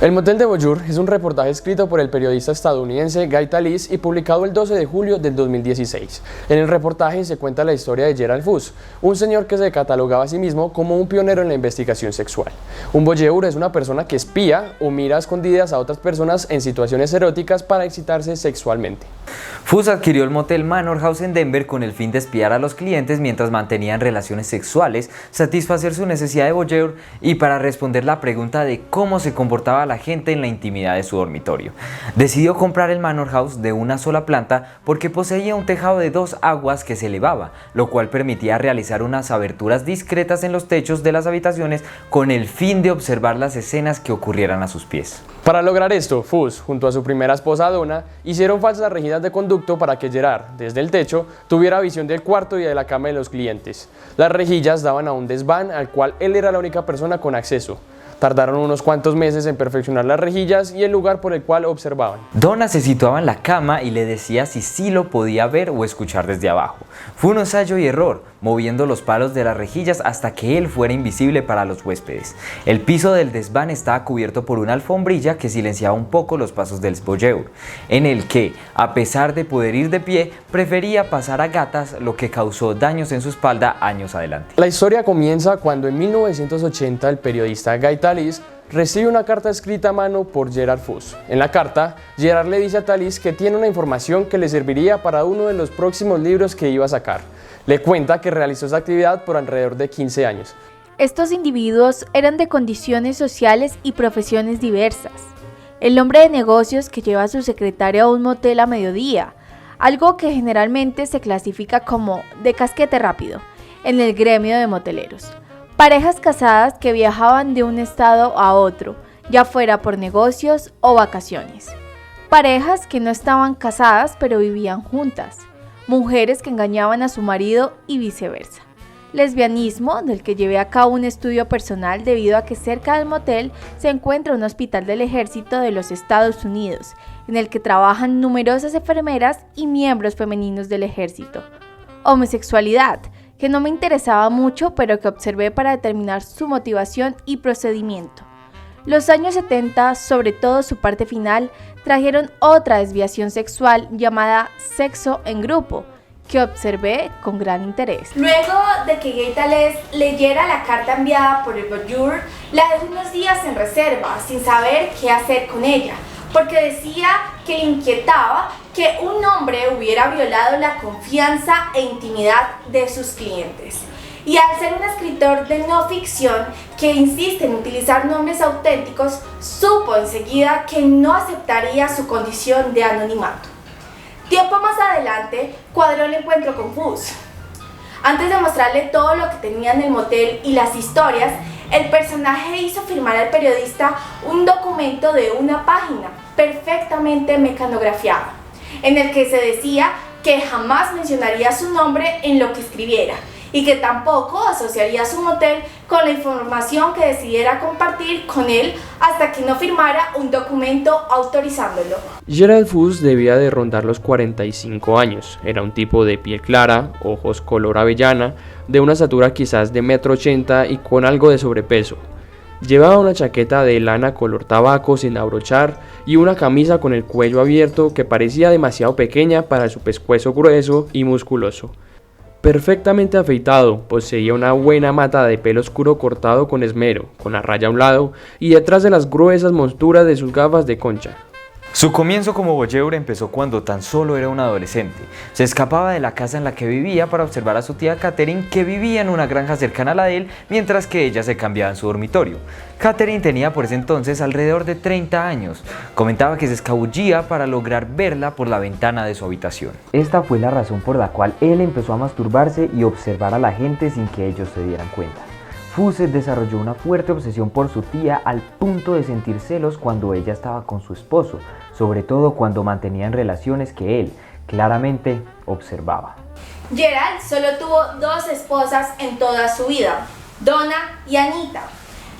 El motel de Beaujour es un reportaje escrito por el periodista estadounidense Guy Talese y publicado el 12 de julio del 2016. En el reportaje se cuenta la historia de Gerald Foos, un señor que se catalogaba a sí mismo como un pionero en la investigación sexual. Un voyeur es una persona que espía o mira a escondidas a otras personas en situaciones eróticas para excitarse sexualmente. Foos adquirió el motel Manor House en Denver con el fin de espiar a los clientes mientras mantenían relaciones sexuales, satisfacer su necesidad de voyeur y para responder la pregunta de cómo se comportaba la gente en la intimidad de su dormitorio. Decidió comprar el Manor House de una sola planta porque poseía un tejado de 2 aguas que se elevaba, lo cual permitía realizar unas aberturas discretas en los techos de las habitaciones con el fin de observar las escenas que ocurrieran a sus pies. Para lograr esto, Foos, junto a su primera esposa Donna, hicieron falsas rejillas de conducto para que Gerard, desde el techo, tuviera visión del cuarto y de la cama de los clientes. Las rejillas daban a un desván al cual él era la única persona con acceso. Tardaron unos cuantos meses en perfeccionar las rejillas y el lugar por el cual observaban. Donna se situaba en la cama y le decía si sí lo podía ver o escuchar desde abajo. Fue un ensayo y error, moviendo los palos de las rejillas hasta que él fuera invisible para los huéspedes. El piso del desván estaba cubierto por una alfombrilla que silenciaba un poco los pasos del voyeur, en el que, a pesar de poder ir de pie, prefería pasar a gatas, lo que causó daños en su espalda años adelante. La historia comienza cuando en 1980 el periodista Guy Talese recibe una carta escrita a mano por Gerald Foos. En la carta, Gerard le dice a Talese que tiene una información que le serviría para uno de los próximos libros que iba a sacar. Le cuenta que realizó esa actividad por alrededor de 15 años. Estos individuos eran de condiciones sociales y profesiones diversas. El hombre de negocios que lleva a su secretaria a un motel a mediodía, algo que generalmente se clasifica como de casquete rápido en el gremio de moteleros. Parejas casadas que viajaban de un estado a otro, ya fuera por negocios o vacaciones. Parejas que no estaban casadas pero vivían juntas. Mujeres que engañaban a su marido y viceversa. Lesbianismo, del que llevé a cabo un estudio personal debido a que cerca del motel se encuentra un hospital del ejército de los Estados Unidos, en el que trabajan numerosas enfermeras y miembros femeninos del ejército. Homosexualidad, que no me interesaba mucho pero que observé para determinar su motivación y procedimiento. Los años 70, sobre todo su parte final, trajeron otra desviación sexual llamada sexo en grupo, que observé con gran interés. Luego de que Guy Talese leyera la carta enviada por el voyeur, la dejó unos días en reserva, sin saber qué hacer con ella, porque decía que le inquietaba que un hombre hubiera violado la confianza e intimidad de sus clientes. Y al ser un escritor de no ficción que insiste en utilizar nombres auténticos, supo enseguida que no aceptaría su condición de anonimato. Tiempo más adelante, cuadró el encuentro con Foos. Antes de mostrarle todo lo que tenía en el motel y las historias, el personaje hizo firmar al periodista un documento de una página, perfectamente mecanografiado, en el que se decía que jamás mencionaría su nombre en lo que escribiera y que tampoco asociaría su motel con la información que decidiera compartir con él hasta que no firmara un documento autorizándolo. Gerald Foos debía de rondar los 45 años. Era un tipo de piel clara, ojos color avellana, de una estatura quizás de 1,80 m y con algo de sobrepeso. Llevaba una chaqueta de lana color tabaco sin abrochar y una camisa con el cuello abierto que parecía demasiado pequeña para su pescuezo grueso y musculoso. Perfectamente afeitado, poseía una buena mata de pelo oscuro cortado con esmero, con la raya a un lado y detrás de las gruesas monturas de sus gafas de concha. Su comienzo como voyeur empezó cuando tan solo era un adolescente. Se escapaba de la casa en la que vivía para observar a su tía Catherine, que vivía en una granja cercana a la de él, mientras que ella se cambiaba en su dormitorio. Catherine tenía por ese entonces alrededor de 30 años. Comentaba que se escabullía para lograr verla por la ventana de su habitación. Esta fue la razón por la cual él empezó a masturbarse y observar a la gente sin que ellos se dieran cuenta. Foos desarrolló una fuerte obsesión por su tía al punto de sentir celos cuando ella estaba con su esposo, sobre todo cuando mantenían relaciones que él claramente observaba. Gerald solo tuvo 2 esposas en toda su vida, Donna y Anita.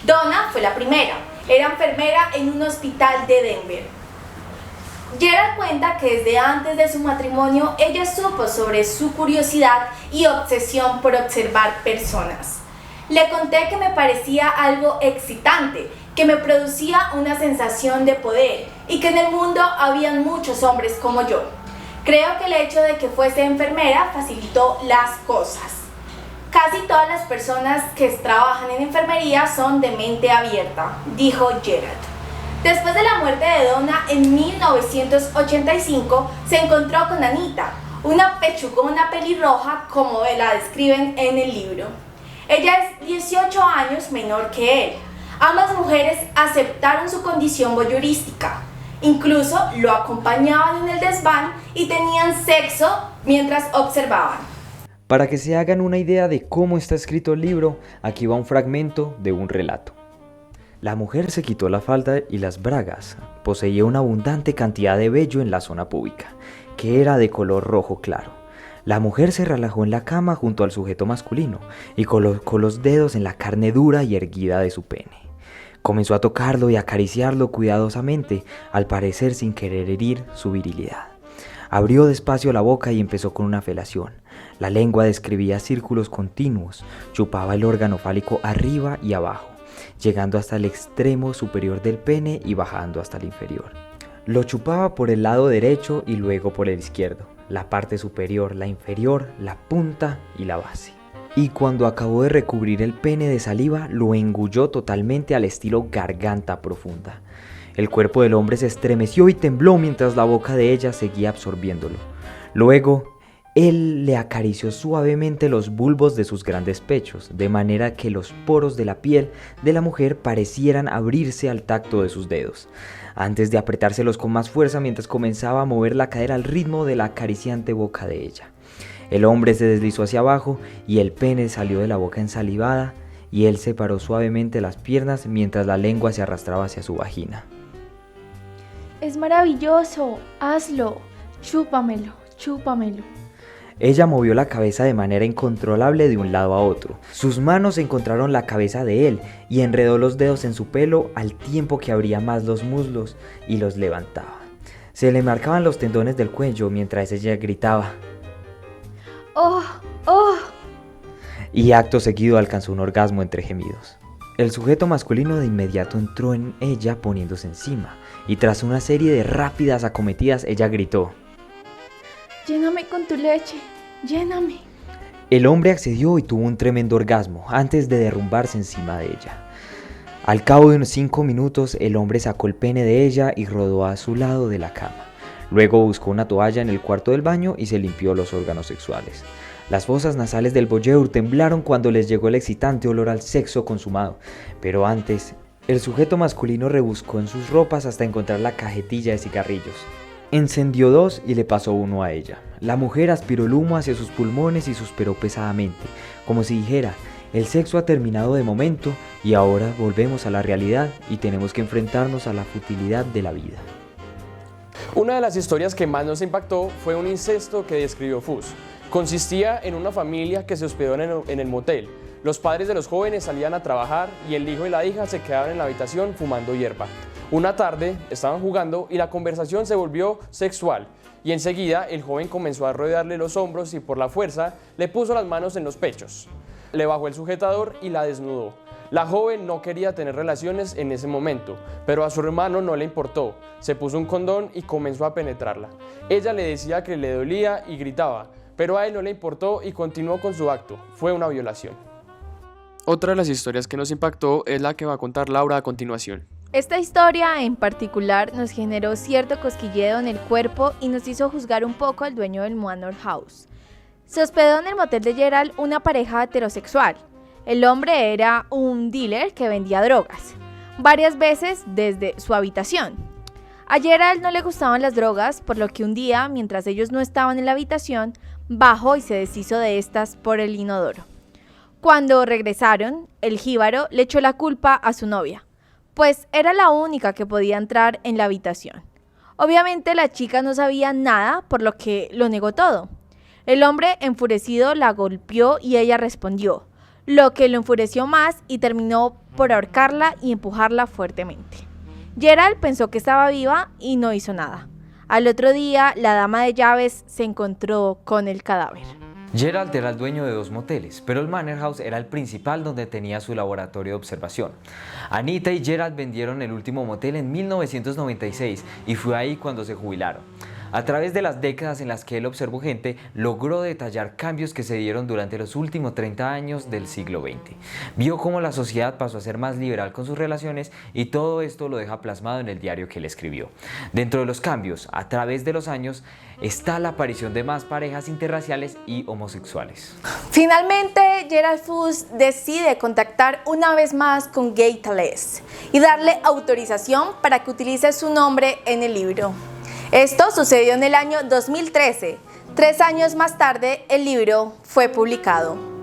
Donna fue la primera, era enfermera en un hospital de Denver. Gerald cuenta que desde antes de su matrimonio ella supo sobre su curiosidad y obsesión por observar personas. Le conté que me parecía algo excitante, que me producía una sensación de poder y que en el mundo habían muchos hombres como yo. Creo que el hecho de que fuese enfermera facilitó las cosas. Casi todas las personas que trabajan en enfermería son de mente abierta, dijo Gerald. Después de la muerte de Donna en 1985, se encontró con Anita, una pechugona pelirroja como la describen en el libro. Ella es 18 años menor que él. Ambas mujeres aceptaron su condición voyeurística. Incluso lo acompañaban en el desván y tenían sexo mientras observaban. Para que se hagan una idea de cómo está escrito el libro, aquí va un fragmento de un relato. La mujer se quitó la falda y las bragas. Poseía una abundante cantidad de vello en la zona púbica, que era de color rojo claro. La mujer se relajó en la cama junto al sujeto masculino y colocó los dedos en la carne dura y erguida de su pene. Comenzó a tocarlo y acariciarlo cuidadosamente, al parecer sin querer herir su virilidad. Abrió despacio la boca y empezó con una felación. La lengua describía círculos continuos, chupaba el órgano fálico arriba y abajo, llegando hasta el extremo superior del pene y bajando hasta el inferior. Lo chupaba por el lado derecho y luego por el izquierdo, la parte superior, la inferior, la punta y la base. Y cuando acabó de recubrir el pene de saliva, lo engulló totalmente al estilo garganta profunda. El cuerpo del hombre se estremeció y tembló mientras la boca de ella seguía absorbiéndolo. Luego, él le acarició suavemente los bulbos de sus grandes pechos, de manera que los poros de la piel de la mujer parecieran abrirse al tacto de sus dedos, antes de apretárselos con más fuerza mientras comenzaba a mover la cadera al ritmo de la acariciante boca de ella. El hombre se deslizó hacia abajo y el pene salió de la boca ensalivada y él separó suavemente las piernas mientras la lengua se arrastraba hacia su vagina. Es maravilloso, hazlo, chúpamelo, chúpamelo. Ella movió la cabeza de manera incontrolable de un lado a otro. Sus manos encontraron la cabeza de él y enredó los dedos en su pelo al tiempo que abría más los muslos y los levantaba. Se le marcaban los tendones del cuello mientras ella gritaba. ¡Oh! ¡Oh! Y acto seguido alcanzó un orgasmo entre gemidos. El sujeto masculino de inmediato entró en ella poniéndose encima, y tras una serie de rápidas acometidas ella gritó. Lléname con tu leche, lléname. El hombre accedió y tuvo un tremendo orgasmo antes de derrumbarse encima de ella. Al cabo de unos 5 minutos el hombre sacó el pene de ella y rodó a su lado de la cama. Luego buscó una toalla en el cuarto del baño y se limpió los órganos sexuales. Las fosas nasales del voyeur temblaron cuando les llegó el excitante olor al sexo consumado, pero antes, el sujeto masculino rebuscó en sus ropas hasta encontrar la cajetilla de cigarrillos. Encendió 2 y le pasó uno a ella. La mujer aspiró el humo hacia sus pulmones y suspiró pesadamente, como si dijera, el sexo ha terminado de momento y ahora volvemos a la realidad y tenemos que enfrentarnos a la futilidad de la vida. Una de las historias que más nos impactó fue un incesto que describió Fuss. Consistía en una familia que se hospedó en el motel. Los padres de los jóvenes salían a trabajar y el hijo y la hija se quedaban en la habitación fumando hierba. Una tarde estaban jugando y la conversación se volvió sexual y enseguida el joven comenzó a rodearle los hombros y por la fuerza le puso las manos en los pechos. Le bajó el sujetador y la desnudó. La joven no quería tener relaciones en ese momento, pero a su hermano no le importó. Se puso un condón y comenzó a penetrarla. Ella le decía que le dolía y gritaba, pero a él no le importó y continuó con su acto. Fue una violación. Otra de las historias que nos impactó es la que va a contar Laura a continuación. Esta historia en particular nos generó cierto cosquilleo en el cuerpo y nos hizo juzgar un poco al dueño del Manor House. Se hospedó en el motel de Gerald una pareja heterosexual. El hombre era un dealer que vendía drogas, varias veces desde su habitación. A Gerald no le gustaban las drogas, por lo que un día, mientras ellos no estaban en la habitación, bajó y se deshizo de estas por el inodoro. Cuando regresaron, el jíbaro le echó la culpa a su novia, pues era la única que podía entrar en la habitación. Obviamente la chica no sabía nada, por lo que lo negó todo. El hombre enfurecido la golpeó y ella respondió, lo que lo enfureció más y terminó por ahorcarla y empujarla fuertemente. Gerald pensó que estaba viva y no hizo nada. Al otro día, la dama de llaves se encontró con el cadáver. Gerald era el dueño de 2 moteles, pero el Manor House era el principal donde tenía su laboratorio de observación. Anita y Gerald vendieron el último motel en 1996 y fue ahí cuando se jubilaron. A través de las décadas en las que él observó gente, logró detallar cambios que se dieron durante los últimos 30 años del siglo XX. Vio cómo la sociedad pasó a ser más liberal con sus relaciones y todo esto lo deja plasmado en el diario que él escribió. Dentro de los cambios, a través de los años, está la aparición de más parejas interraciales y homosexuales. Finalmente, Gerald Fuchs decide contactar una vez más con Gay Talese y darle autorización para que utilice su nombre en el libro. Esto sucedió en el año 2013. 3 años más tarde, el libro fue publicado.